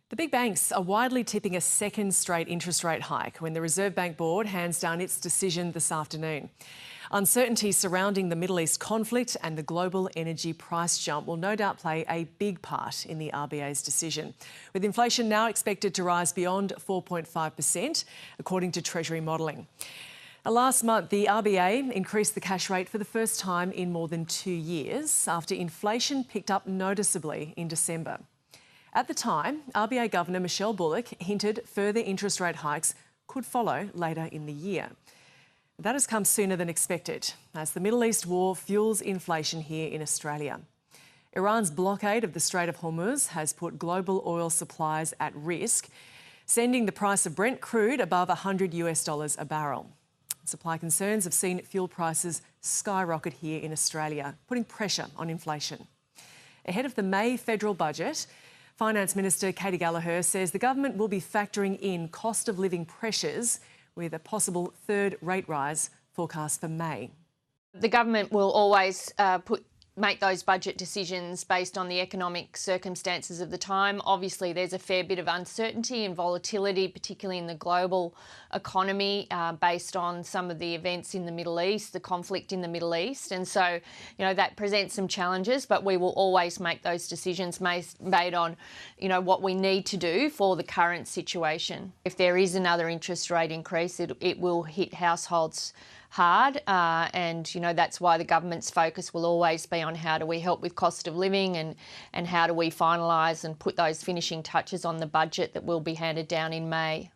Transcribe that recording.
The big banks are widely tipping a second straight interest rate hike when the Reserve Bank Board hands down its decision this afternoon. Uncertainty surrounding the Middle East conflict and the global energy price jump will no doubt play a big part in the RBA's decision, with inflation now expected to rise beyond 4.5%, according to Treasury modelling. Last month, the RBA increased the cash rate for the first time in more than 2 years after inflation picked up noticeably in December. At the time, RBA Governor Michelle Bullock hinted further interest rate hikes could follow later in the year. That has come sooner than expected, as the Middle East war fuels inflation here in Australia. Iran's blockade of the Strait of Hormuz has put global oil supplies at risk, sending the price of Brent crude above $100 a barrel. Supply concerns have seen fuel prices skyrocket here in Australia, putting pressure on inflation. Ahead of the May federal budget, Finance Minister Katie Gallagher says the government will be factoring in cost of living pressures with a possible third rate rise forecast for May. The government will always make those budget decisions based on the economic circumstances of the time. Obviously, there's a fair bit of uncertainty and volatility, particularly in the global economy, based on some of the events in the Middle East, the conflict in the Middle East. And so, that presents some challenges, but we will always make those decisions made on, what we need to do for the current situation. If there is another interest rate increase, it will hit households hard, and that's why the government's focus will always be on how do we help with cost of living and how do we finalise and put those finishing touches on the budget that will be handed down in May.